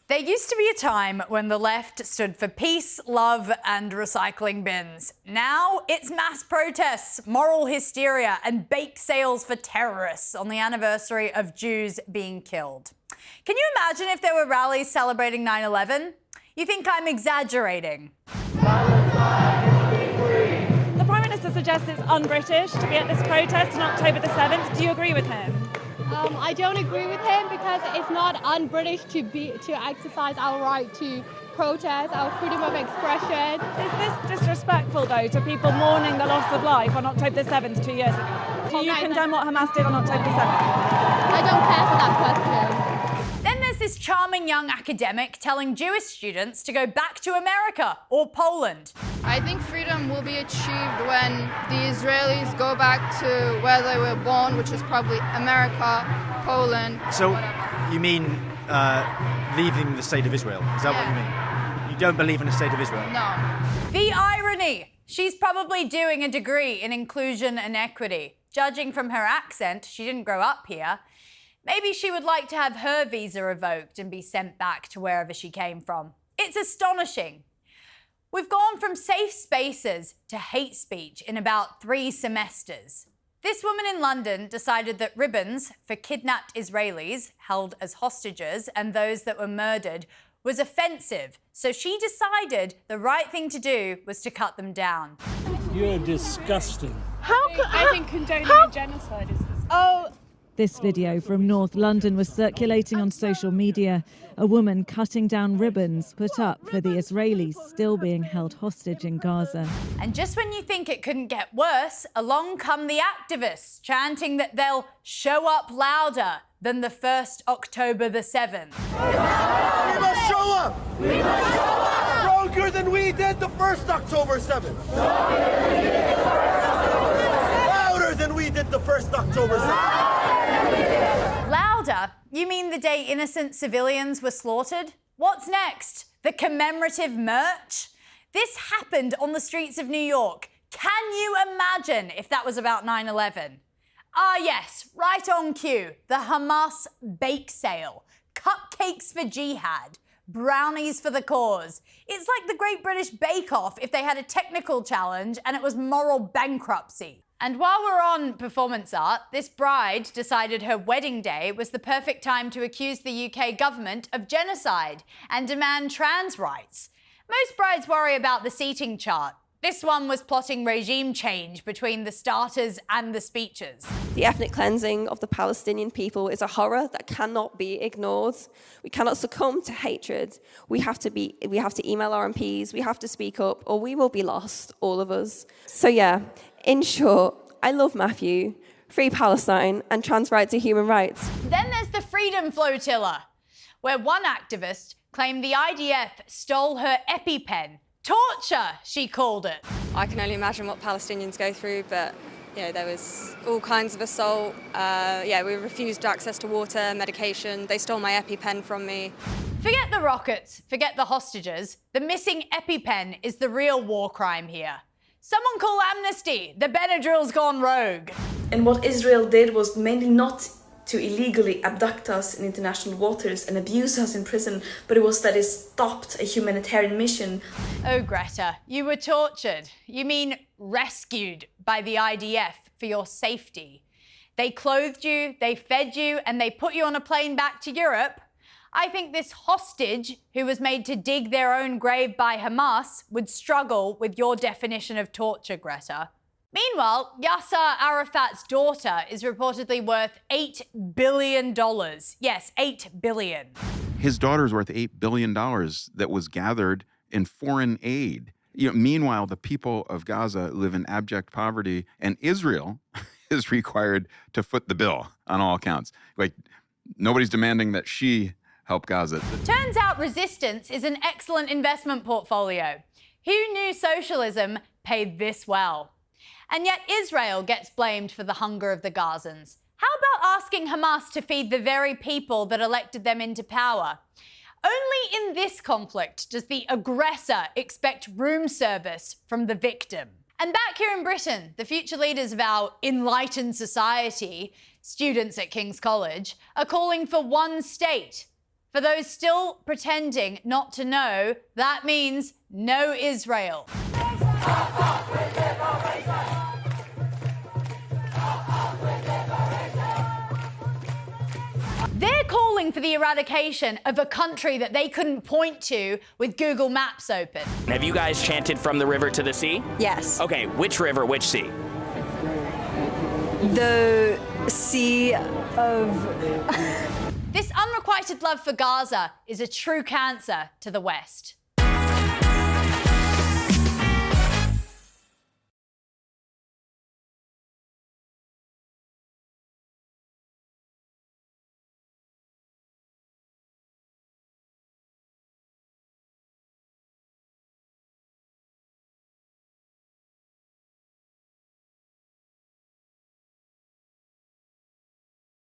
There used to be a time when the left stood for peace, love, and recycling bins. Now it's mass protests, moral hysteria, and bake sales for terrorists on the anniversary of Jews being killed. Can you imagine if there were rallies celebrating 9/11? You think I'm exaggerating? The Prime Minister suggests it's un-British to be at this protest on October the 7th. Do you agree with him? I don't agree with him because it's not un-British to exercise our right to protest, our freedom of expression. Is this disrespectful, though, to people mourning the loss of life on October the 7th 2 years ago? Do you condemn what Hamas did on October the 7th? I don't care for that question. Then there's this charming young academic telling Jewish students to go back to America or Poland. I think freedom will be achieved when the Israelis go back to where they were born, which is probably America, Poland. So you mean leaving the state of Israel? Is that what you mean? You don't believe in the state of Israel? No. The irony. She's probably doing a degree in inclusion and equity. Judging from her accent, she didn't grow up here. Maybe she would like to have her visa revoked and be sent back to wherever she came from. It's astonishing. We've gone from safe spaces to hate speech in about 3 semesters. This woman in London decided that ribbons for kidnapped Israelis held as hostages and those that were murdered was offensive. So she decided the right thing to do was to cut them down. You're disgusting. I think condoning a genocide is... This video from North London was circulating on social media. A woman cutting down ribbons put up for the Israelis still being held hostage in Gaza. And just when you think it couldn't get worse, along come the activists chanting that they'll show up louder than the first October the 7th. We must show up! We must show up! Stronger than we did the first October 7th! Louder than we did the first October 7th! Louder? You mean the day innocent civilians were slaughtered? What's next? The commemorative merch? This happened on the streets of New York. Can you imagine if that was about 9/11? Ah yes, right on cue. The Hamas bake sale. Cupcakes for jihad. Brownies for the cause. It's like the Great British Bake Off if they had a technical challenge and it was moral bankruptcy. And while we're on performance art, this bride decided her wedding day was the perfect time to accuse the UK government of genocide and demand trans rights. Most brides worry about the seating chart. This one was plotting regime change between the starters and the speeches. The ethnic cleansing of the Palestinian people is a horror that cannot be ignored. We cannot succumb to hatred. We have to email our MPs, we have to speak up, or we will be lost, all of us. So yeah, in short, I love Matthew, free Palestine, and trans rights are human rights. Then there's the Freedom Flotilla, where one activist claimed the IDF stole her EpiPen. Torture, she called it. I can only imagine what Palestinians go through, but there was all kinds of assault. We refused access to water, medication. They stole my EpiPen from me. Forget the rockets, forget the hostages. The missing EpiPen is the real war crime here. Someone call amnesty. The Benadryl's gone rogue. And what Israel did was mainly not to illegally abduct us in international waters and abuse us in prison, but it was that it stopped a humanitarian mission. Oh, Greta, you were tortured. You mean rescued by the IDF for your safety. They clothed you, they fed you, and they put you on a plane back to Europe. I think this hostage, who was made to dig their own grave by Hamas, would struggle with your definition of torture, Greta. Meanwhile, Yasser Arafat's daughter is reportedly worth $8 billion. Yes, $8 billion. His daughter's worth $8 billion that was gathered in foreign aid. Meanwhile, the people of Gaza live in abject poverty, and Israel is required to foot the bill on all accounts. Like, nobody's demanding that she help Gaza. Turns out resistance is an excellent investment portfolio. Who knew socialism paid this well? And yet Israel gets blamed for the hunger of the Gazans. How about asking Hamas to feed the very people that elected them into power? Only in this conflict does the aggressor expect room service from the victim. And back here in Britain, the future leaders of our enlightened society, students at King's College, are calling for one state. For those still pretending not to know, that means no Israel. They're calling for the eradication of a country that they couldn't point to with Google Maps open. Have you guys chanted from the river to the sea? Yes. Okay, which river, which sea? The Sea of... This unrequited love for Gaza is a true cancer to the West.